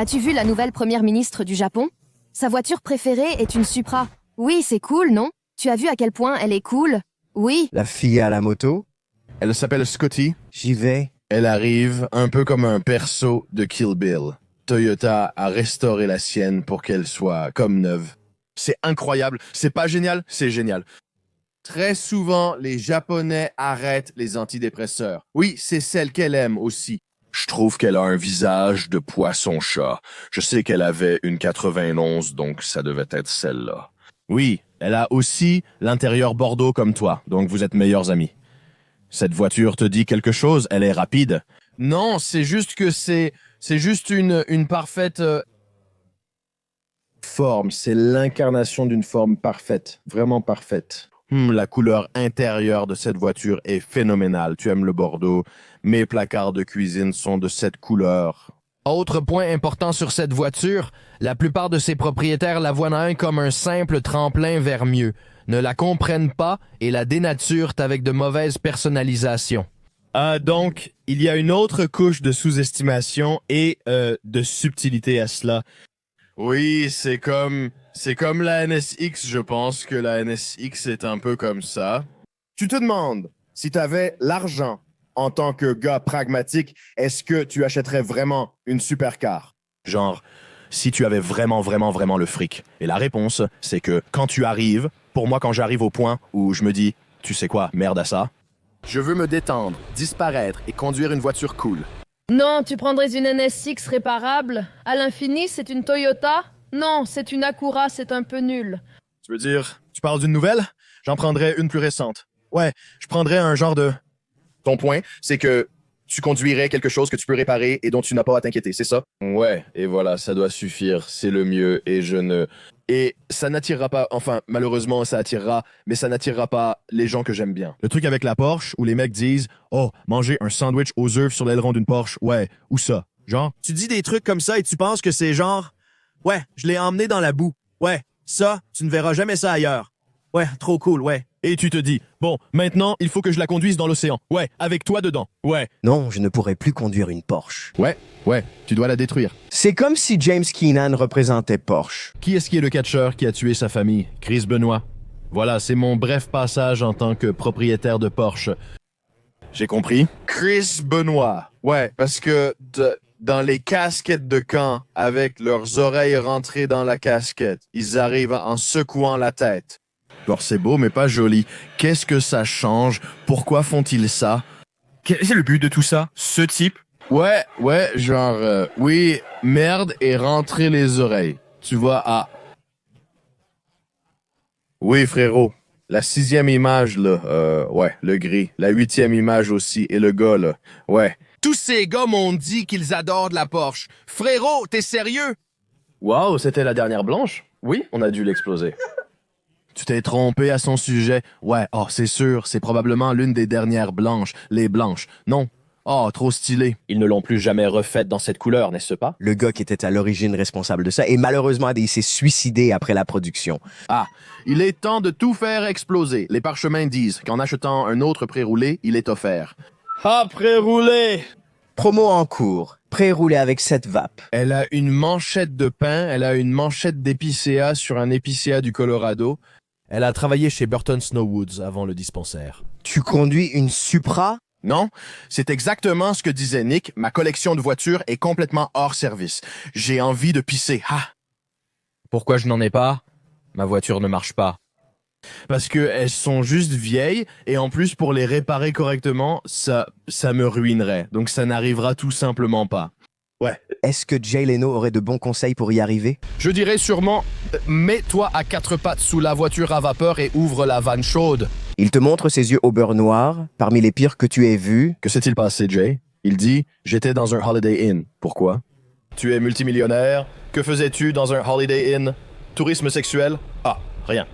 As-tu vu la nouvelle première ministre du Japon? Sa voiture préférée est une Supra. Oui, c'est cool, non? Tu as vu à quel point elle est cool? Oui. La fille à la moto? Elle s'appelle Scotty. J'y vais. Elle arrive un peu comme un perso de Kill Bill. Toyota a restauré la sienne pour qu'elle soit comme neuve. C'est incroyable. C'est pas génial? C'est génial. Très souvent, les Japonais arrêtent les antidépresseurs. Oui, c'est celle qu'elle aime aussi. Je trouve qu'elle a un visage de poisson-chat. Je sais qu'elle avait une 91, donc ça devait être celle-là. Oui, elle a aussi l'intérieur bordeaux comme toi, donc vous êtes meilleurs amis. Cette voiture te dit quelque chose? Elle est rapide? Non, c'est juste que c'est juste une parfaite forme. C'est l'incarnation d'une forme parfaite, vraiment parfaite. La couleur intérieure de cette voiture est phénoménale. Tu aimes le bordeaux. Mes placards de cuisine sont de cette couleur. Autre point important sur cette voiture, la plupart de ses propriétaires la voient comme un simple tremplin vers mieux, ne la comprennent pas et la dénaturent avec de mauvaises personnalisations. Donc, il y a une autre couche de sous-estimation et de subtilité à cela. Oui, c'est comme la NSX, je pense que la NSX est un peu comme ça. Tu te demandes, si tu avais l'argent en tant que gars pragmatique, est-ce que tu achèterais vraiment une supercar? Genre, si tu avais vraiment le fric. Et la réponse, c'est que quand tu arrives, pour moi quand j'arrive au point où je me dis, tu sais quoi, merde à ça, je veux me détendre, disparaître et conduire une voiture cool. Non, tu prendrais une NSX réparable. À l'infini, c'est une Toyota. Non, c'est une Acura, c'est un peu nul. Tu veux dire, tu parles d'une nouvelle? J'en prendrais une plus récente. Ouais, je prendrais un genre de... Ton point, c'est que tu conduirais quelque chose que tu peux réparer et dont tu n'as pas à t'inquiéter, c'est ça? Ouais, et voilà, ça doit suffire, c'est le mieux, et ça n'attirera pas, enfin, malheureusement, ça attirera, mais ça n'attirera pas les gens que j'aime bien. Le truc avec la Porsche, où les mecs disent « Oh, manger un sandwich aux œufs sur l'aileron d'une Porsche, ouais, où ça? » Genre, tu dis des trucs comme ça et tu penses que c'est genre « Ouais, je l'ai emmené dans la boue. Ouais, ça, tu ne verras jamais ça ailleurs. Ouais, trop cool, ouais. » Et tu te dis « Bon, maintenant, il faut que je la conduise dans l'océan. Ouais, avec toi dedans. Ouais. » Non, je ne pourrais plus conduire une Porsche. Ouais, tu dois la détruire. C'est comme si James Keenan représentait Porsche. Qui est-ce qui est le catcheur qui a tué sa famille? Chris Benoit. Voilà, c'est mon bref passage en tant que propriétaire de Porsche. J'ai compris. Chris Benoit. Ouais, parce que dans les casquettes de camp, avec leurs oreilles rentrées dans la casquette, ils arrivent en secouant la tête. Alors c'est beau, mais pas joli. Qu'est-ce que ça change? Pourquoi font-ils ça? Quel est le but de tout ça? Ce type? Ouais, genre, oui, merde et rentrer les oreilles. Tu vois, Oui, frérot. La 6e image, là, ouais, le gris. La 8e image aussi, et le gars, là, ouais. Tous ces gars m'ont dit qu'ils adorent la Porsche. Frérot, t'es sérieux? Wow, c'était la dernière blanche? Oui, on a dû l'exploser. Tu t'es trompé à son sujet. Ouais, c'est sûr, c'est probablement l'une des dernières blanches. Les blanches. Non. Trop stylé. Ils ne l'ont plus jamais refaite dans cette couleur, n'est-ce pas? Le gars qui était à l'origine responsable de ça, et malheureusement, il s'est suicidé après la production. Il est temps de tout faire exploser. Les parchemins disent qu'en achetant un autre pré-roulé, il est offert. Pré-roulé! Promo en cours. Pré-roulé avec 7 vapes. Elle a une manchette de pain, elle a une manchette d'épicéa sur un épicéa du Colorado. Elle a travaillé chez Burton Snowwoods avant le dispensaire. Tu conduis une Supra? Non, c'est exactement ce que disait Nick. Ma collection de voitures est complètement hors service. J'ai envie de pisser. Pourquoi je n'en ai pas? Ma voiture ne marche pas. Parce que elles sont juste vieilles et en plus pour les réparer correctement, ça me ruinerait. Donc ça n'arrivera tout simplement pas. Ouais. Est-ce que Jay Leno aurait de bons conseils pour y arriver? Je dirais sûrement, mets-toi à 4 pattes sous la voiture à vapeur et ouvre la vanne chaude. Il te montre ses yeux au beurre noir, parmi les pires que tu aies vus. Que s'est-il passé, Jay? Il dit, j'étais dans un Holiday Inn. Pourquoi? Tu es multimillionnaire. Que faisais-tu dans un Holiday Inn? Tourisme sexuel? Rien.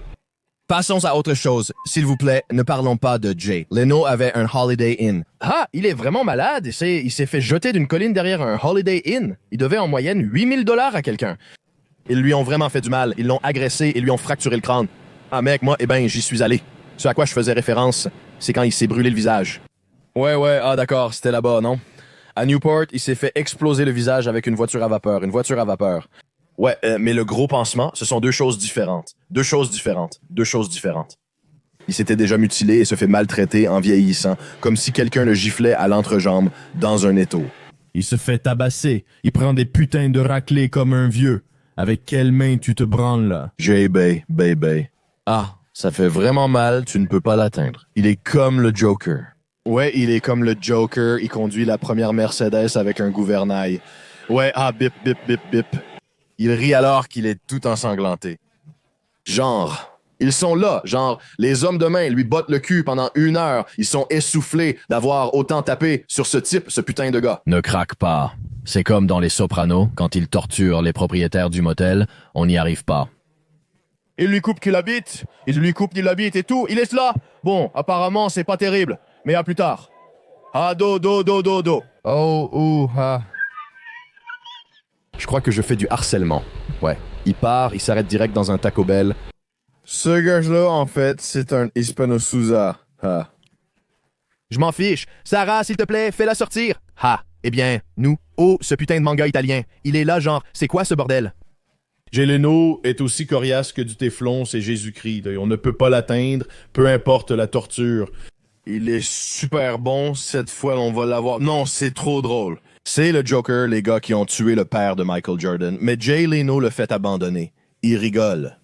Passons à autre chose. S'il vous plaît, ne parlons pas de Jay. Leno avait un Holiday Inn. Il est vraiment malade. Il s'est fait jeter d'une colline derrière un Holiday Inn. Il devait en moyenne 8 000 $ à quelqu'un. Ils lui ont vraiment fait du mal. Ils l'ont agressé et lui ont fracturé le crâne. Mec, moi, j'y suis allé. Ce à quoi je faisais référence, c'est quand il s'est brûlé le visage. Ouais, d'accord, c'était là-bas, non? À Newport, il s'est fait exploser le visage avec une voiture à vapeur. Une voiture à vapeur. Ouais, mais le gros pansement, ce sont deux choses différentes. Deux choses différentes. Deux choses différentes. Il s'était déjà mutilé et se fait maltraiter en vieillissant, comme si quelqu'un le giflait à l'entrejambe dans un étau. Il se fait tabasser. Il prend des putains de raclés comme un vieux. Avec quelle main tu te branles, là? J-Bay, baby. Ah, ça fait vraiment mal, tu ne peux pas l'atteindre. Il est comme le Joker. Ouais, il est comme le Joker, il conduit la première Mercedes avec un gouvernail. Ouais, ah, bip, bip, bip, bip. Il rit alors qu'il est tout ensanglanté. Genre, ils sont là, genre, les hommes de main lui bottent le cul pendant 1 heure. Ils sont essoufflés d'avoir autant tapé sur ce type, ce putain de gars. Ne craque pas. C'est comme dans Les Sopranos, quand ils torturent les propriétaires du motel, on n'y arrive pas. Il lui coupe qu'il habite, il lui coupe qu'il habite et tout, il est là. Bon, apparemment, c'est pas terrible, mais à plus tard. Ah, do. Oh, ah. Je crois que je fais du harcèlement. Ouais. Il part, il s'arrête direct dans un Taco Bell. Ce gars-là, en fait, c'est un Hispano Souza. Ah. Je m'en fiche. Sarah, s'il te plaît, fais-la sortir. Ah, eh bien, nous. Oh, ce putain de manga italien. Il est là, genre, c'est quoi ce bordel? Géléno est aussi coriace que du téflon, c'est Jésus-Christ. On ne peut pas l'atteindre, peu importe la torture. Il est super bon, cette fois on va l'avoir. Non, c'est trop drôle. C'est le Joker, les gars qui ont tué le père de Michael Jordan, mais Jay Leno le fait abandonner. Il rigole.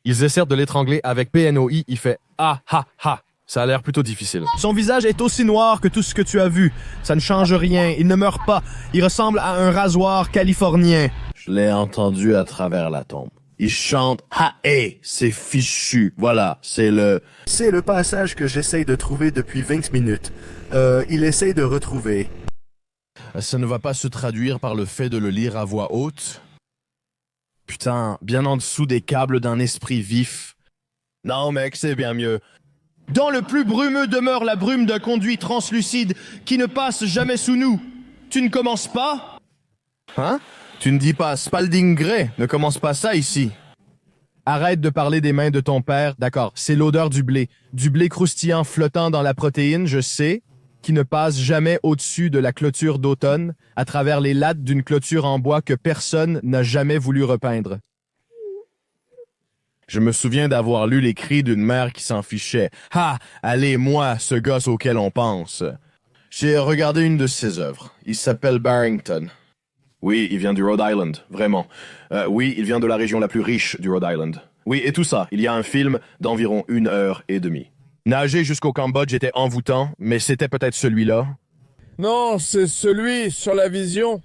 Ils essaient de l'étrangler avec PNOI, il fait ah ha ha. Ça a l'air plutôt difficile. Son visage est aussi noir que tout ce que tu as vu. Ça ne change rien, il ne meurt pas. Il ressemble à un rasoir californien. Je l'ai entendu à travers la tombe. Il chante « Ha, hey, c'est fichu ». Voilà, c'est le passage que j'essaye de trouver depuis 20 minutes. Il essaye de retrouver. Ça ne va pas se traduire par le fait de le lire à voix haute. Putain, bien en dessous des câbles d'un esprit vif. Non mec, c'est bien mieux. Dans le plus brumeux demeure la brume d'un conduit translucide qui ne passe jamais sous nous. Tu ne commences pas? Hein? Tu ne dis pas Spalding Gray, ne commence pas ça ici. Arrête de parler des mains de ton père, d'accord, c'est l'odeur du blé croustillant flottant dans la protéine, je sais, qui ne passe jamais au-dessus de la clôture d'automne, à travers les lattes d'une clôture en bois que personne n'a jamais voulu repeindre. Je me souviens d'avoir lu les cris d'une mère qui s'en fichait. Ah, allez, moi, ce gosse auquel on pense. J'ai regardé une de ses œuvres. Il s'appelle Barrington. Oui, il vient du Rhode Island, vraiment. Oui, il vient de la région la plus riche du Rhode Island. Oui, et tout ça, il y a un film d'environ 1h30. Nager jusqu'au Cambodge était envoûtant, mais c'était peut-être celui-là. Non, c'est celui sur la vision.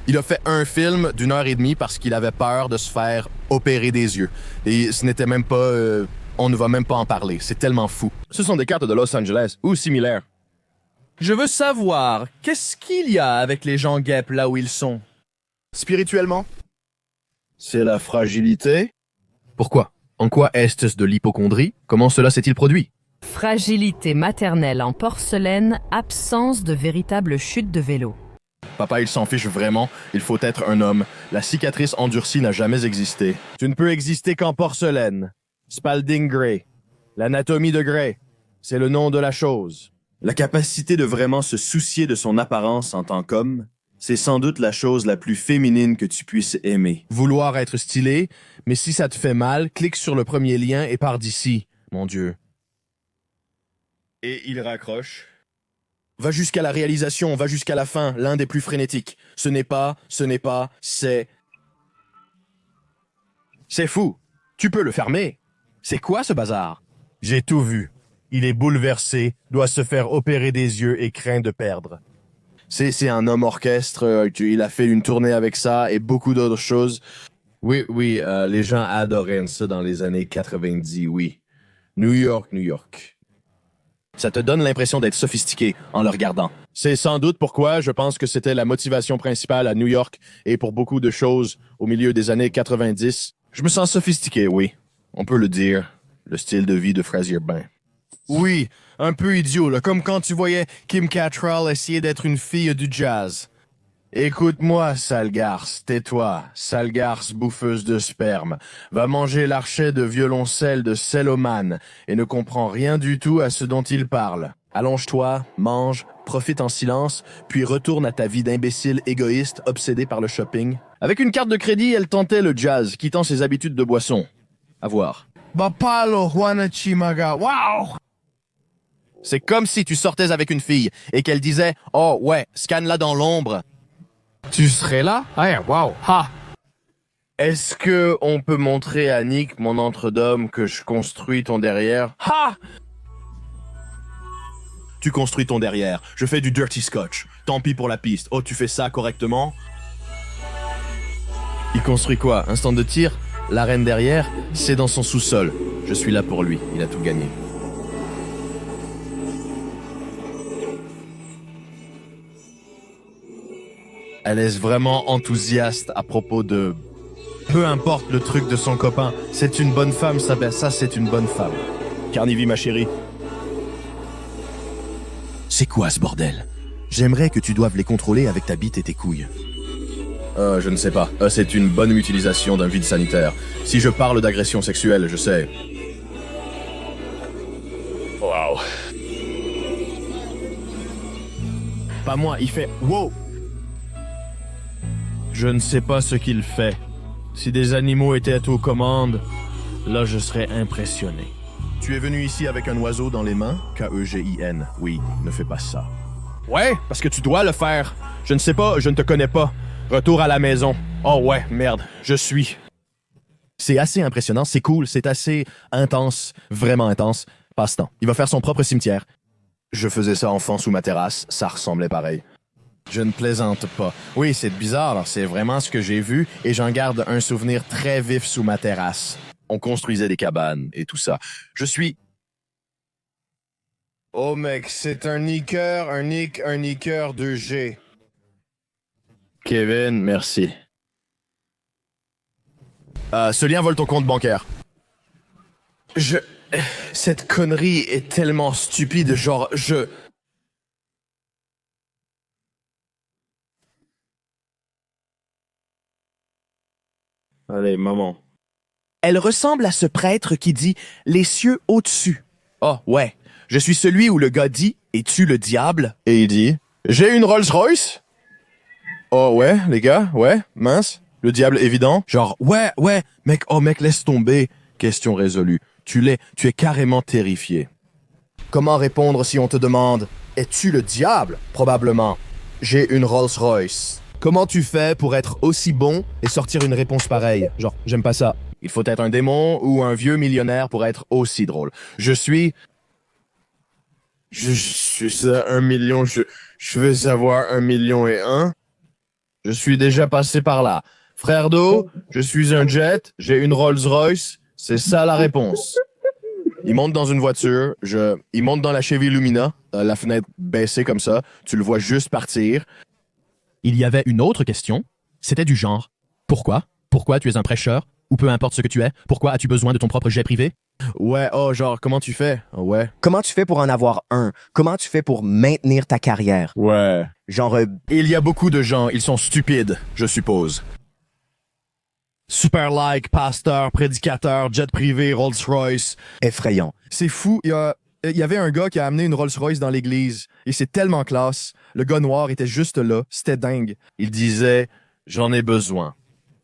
Il a fait un film d'1h30 parce qu'il avait peur de se faire opérer des yeux. Et ce n'était même pas... on ne va même pas en parler, c'est tellement fou. Ce sont des cartes de Los Angeles, ou similaires. Je veux savoir, qu'est-ce qu'il y a avec les gens guêpes là où ils sont? Spirituellement? C'est la fragilité. Pourquoi? En quoi est-ce de l'hypocondrie? Comment cela s'est-il produit? Fragilité maternelle en porcelaine, absence de véritable chute de vélo. Papa, il s'en fiche vraiment. Il faut être un homme. La cicatrice endurcie n'a jamais existé. Tu ne peux exister qu'en porcelaine. Spalding Gray. L'anatomie de Gray. C'est le nom de la chose. La capacité de vraiment se soucier de son apparence en tant qu'homme, c'est sans doute la chose la plus féminine que tu puisses aimer. Vouloir être stylé, mais si ça te fait mal, clique sur le premier lien et pars d'ici, mon Dieu. Et il raccroche. Va jusqu'à la réalisation, va jusqu'à la fin, l'un des plus frénétiques. Ce n'est pas, c'est... C'est fou. Tu peux le fermer. C'est quoi ce bazar? J'ai tout vu. Il est bouleversé, doit se faire opérer des yeux et craint de perdre. C'est un homme orchestre, il a fait une tournée avec ça et beaucoup d'autres choses. Oui, les gens adoraient ça dans les années 90, oui. New York. Ça te donne l'impression d'être sophistiqué en le regardant. C'est sans doute pourquoi je pense que c'était la motivation principale à New York et pour beaucoup de choses au milieu des années 90. Je me sens sophistiqué, oui. On peut le dire. Le style de vie de Frazier Bain. Oui, un peu idiot, là, comme quand tu voyais Kim Cattrall essayer d'être une fille du jazz. Écoute-moi, sale garce, tais-toi, sale garce bouffeuse de sperme. Va manger l'archet de violoncelle de Cellomane et ne comprends rien du tout à ce dont il parle. Allonge-toi, mange, profite en silence, puis retourne à ta vie d'imbécile égoïste obsédé par le shopping. Avec une carte de crédit, elle tentait le jazz, quittant ses habitudes de boisson. À voir. Bapalo, Juanachimaga, wow! C'est comme si tu sortais avec une fille et qu'elle disait « Oh ouais, scanne-la dans l'ombre ». Tu serais là? Ah, wow! Ha! Est-ce que on peut montrer à Nick, mon entre-d'homme, que je construis ton derrière? Ha! Tu construis ton derrière. Je fais du dirty scotch. Tant pis pour la piste. Oh, tu fais ça correctement? Il construit quoi? Un stand de tir? L'arène derrière? C'est dans son sous-sol. Je suis là pour lui. Il a tout gagné. Elle est vraiment enthousiaste à propos de... Peu importe le truc de son copain. C'est une bonne femme, ça, c'est une bonne femme. Carnivie, ma chérie. C'est quoi ce bordel? J'aimerais que tu doives les contrôler avec ta bite et tes couilles. Je ne sais pas. C'est une bonne utilisation d'un vide sanitaire. Si je parle d'agression sexuelle, je sais. Wow. Pas moi, il fait wow. Je ne sais pas ce qu'il fait. Si des animaux étaient aux commandes, là je serais impressionné. Tu es venu ici avec un oiseau dans les mains? K-E-G-I-N. Oui, ne fais pas ça. Ouais, parce que tu dois le faire. Je ne sais pas, je ne te connais pas. Retour à la maison. Oh ouais, merde, je suis. C'est assez impressionnant, c'est cool, c'est assez intense, vraiment intense. Passe-temps. Il va faire son propre cimetière. Je faisais ça enfant sous ma terrasse, ça ressemblait pareil. Je ne plaisante pas. Oui, c'est bizarre, alors c'est vraiment ce que j'ai vu et j'en garde un souvenir très vif sous ma terrasse. On construisait des cabanes et tout ça. Je suis... Oh mec, c'est un niqueur, un niqueur 2G. Kevin, merci. Ce lien vole ton compte bancaire. Cette connerie est tellement stupide, genre, Allez, maman. Elle ressemble à ce prêtre qui dit « Les cieux au-dessus ». Oh, ouais. Je suis celui où le gars dit « Es-tu le diable ?» Et il dit « J'ai une Rolls-Royce ». Oh, ouais, les gars, ouais, mince. Le diable évident. Genre, ouais, mec, oh mec, laisse tomber. Question résolue. Tu es carrément terrifié. Comment répondre si on te demande « Es-tu le diable ?» Probablement. J'ai une Rolls-Royce. Comment tu fais pour être aussi bon et sortir une réponse pareille? Genre, j'aime pas ça. Il faut être un démon ou un vieux millionnaire pour être aussi drôle. Je suis ça, 1 million, je veux savoir 1 million et 1. Je suis déjà passé par là. Frère d'eau, je suis un jet, j'ai une Rolls-Royce, c'est ça la réponse. Il monte dans une voiture, il monte dans la Chevy Lumina, la fenêtre baissée comme ça, tu le vois juste partir. Il y avait une autre question, c'était du genre « Pourquoi? Pourquoi tu es un prêcheur? Ou peu importe ce que tu es, pourquoi as-tu besoin de ton propre jet privé? » Ouais, oh, genre, comment tu fais? Ouais. Comment tu fais pour en avoir un? Comment tu fais pour maintenir ta carrière? Ouais. Genre, Il y a beaucoup de gens, ils sont stupides, je suppose. Super like, pasteur, prédicateur, jet privé, Rolls-Royce. effrayant. C'est fou, il y avait un gars qui a amené une Rolls-Royce dans l'église, et c'est tellement classe. Le gars noir était juste là, c'était dingue. Il disait « J'en ai besoin ».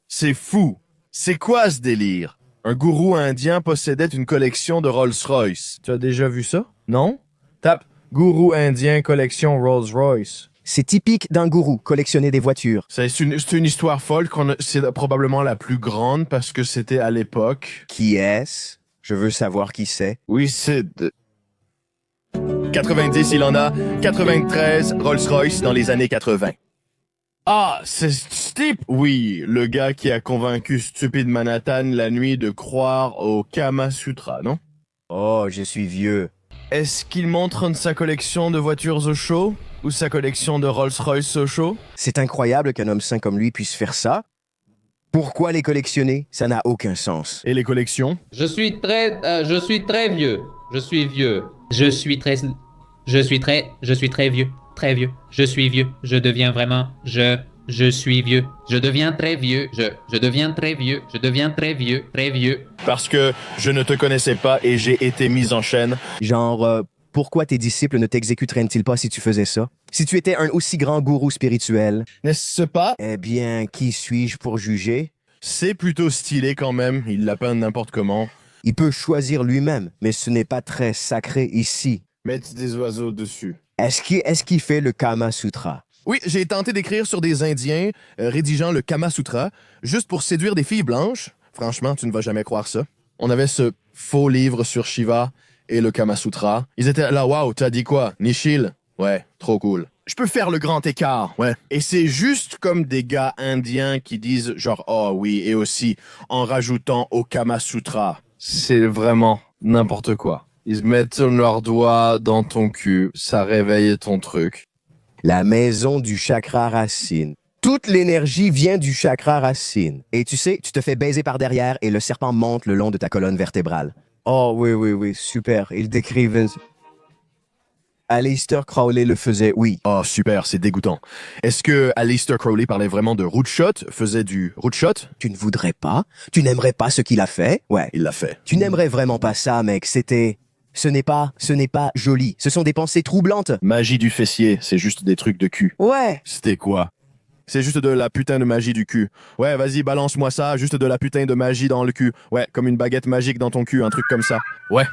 C'est fou. C'est quoi ce délire? Un gourou indien possédait une collection de Rolls-Royce. Tu as déjà vu ça? Non? Tape « Gourou indien collection Rolls-Royce ». C'est typique d'un gourou, collectionner des voitures. C'est une histoire folle, c'est probablement la plus grande parce que c'était à l'époque. Qui est-ce? Je veux savoir qui c'est. Oui, c'est... 90, il en a. 93, Rolls-Royce dans les années 80. Ah, c'est ce type? Oui, le gars qui a convaincu Stupide Manhattan la nuit de croire au Kama Sutra, non? Oh, je suis vieux. Est-ce qu'il montre sa collection de voitures au show? Ou sa collection de Rolls-Royce au show? C'est incroyable qu'un homme sain comme lui puisse faire ça. Pourquoi les collectionner? Ça n'a aucun sens. Et les collections? Je suis très vieux. Je suis vieux. Je suis très vieux. Très vieux. Je suis vieux. Je deviens vraiment. Je suis vieux. Je deviens très vieux. Je deviens très vieux. Je deviens très vieux. Très vieux. Parce que je ne te connaissais pas et j'ai été mis en chaîne. Genre, Pourquoi tes disciples ne t'exécuteraient-ils pas si tu faisais ça? Si tu étais un aussi grand gourou spirituel, N'est-ce pas? eh bien, qui suis-je pour juger? C'est plutôt stylé quand même, il l'a peint n'importe comment. Il peut choisir lui-même, mais ce n'est pas très sacré ici. Mettre des oiseaux dessus. Est-ce qu'il fait le Kama Sutra? Oui, j'ai tenté d'écrire sur des Indiens rédigeant le Kama Sutra, juste pour séduire des filles blanches. Franchement, tu ne vas jamais croire ça. On avait ce faux livre sur Shiva et le Kama Sutra. Ils étaient là, waouh, t'as dit quoi? Nishil? Ouais, trop cool. Je peux faire le grand écart, ouais. Et c'est juste comme des gars indiens qui disent genre, oh oui, et aussi en rajoutant au Kama Sutra. C'est vraiment n'importe quoi. Ils mettent leurs doigts dans ton cul, ça réveille ton truc. La maison du chakra racine. Toute l'énergie vient du chakra racine. Et tu sais, tu te fais baiser par derrière et le serpent monte le long de ta colonne vertébrale. Oh oui, super. Ils décrivent... Aleister Crowley le faisait, oui. Oh super, c'est dégoûtant. Est-ce que Aleister Crowley parlait vraiment de rootshot, faisait du rootshot? Tu ne voudrais pas? Tu n'aimerais pas ce qu'il a fait? Ouais. Il l'a fait. Tu n'aimerais vraiment pas ça, mec. Ce n'est pas joli. Ce sont des pensées troublantes. Magie du fessier, c'est juste des trucs de cul. Ouais. C'était quoi? C'est juste de la putain de magie du cul. Ouais, vas-y, balance-moi ça, juste de la putain de magie dans le cul. Ouais, comme une baguette magique dans ton cul, un truc comme ça. Ouais.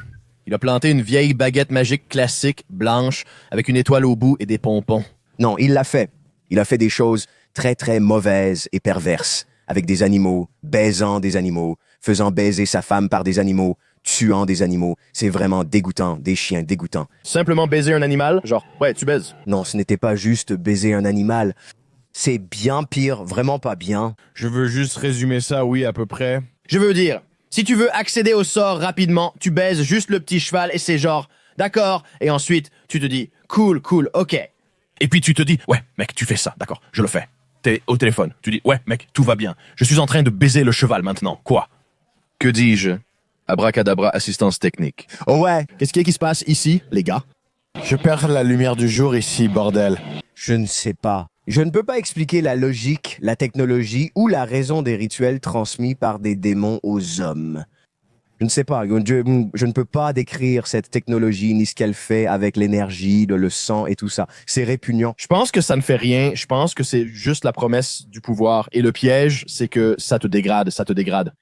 Il a planté une vieille baguette magique classique, blanche, avec une étoile au bout et des pompons. Non, il l'a fait. Il a fait des choses très, très mauvaises et perverses, avec des animaux, baisant des animaux, faisant baiser sa femme par des animaux, tuant des animaux. C'est vraiment dégoûtant, des chiens dégoûtants. Simplement baiser un animal? Genre, ouais, tu baises. Non, ce n'était pas juste baiser un animal. C'est bien pire, vraiment pas bien. Je veux juste résumer ça, oui, à peu près. Je veux dire, si tu veux accéder au sort rapidement, tu baises juste le petit cheval et c'est genre, d'accord, et ensuite, tu te dis, cool, ok. Et puis tu te dis, ouais, mec, tu fais ça, d'accord, je le fais. T'es au téléphone, tu dis, ouais, mec, tout va bien. Je suis en train de baiser le cheval maintenant, quoi? Que dis-je? Abracadabra, assistance technique. Oh ouais, Qu'est-ce qui se passe ici, les gars? Je perds la lumière du jour ici, bordel. je ne sais pas. Je ne peux pas expliquer la logique, la technologie ou la raison des rituels transmis par des démons aux hommes. Je ne sais pas. Je ne peux pas décrire cette technologie ni ce qu'elle fait avec l'énergie, le sang et tout ça. C'est répugnant. Je pense que ça ne fait rien. Je pense que c'est juste la promesse du pouvoir. Et le piège, c'est que ça te dégrade, ça te dégrade.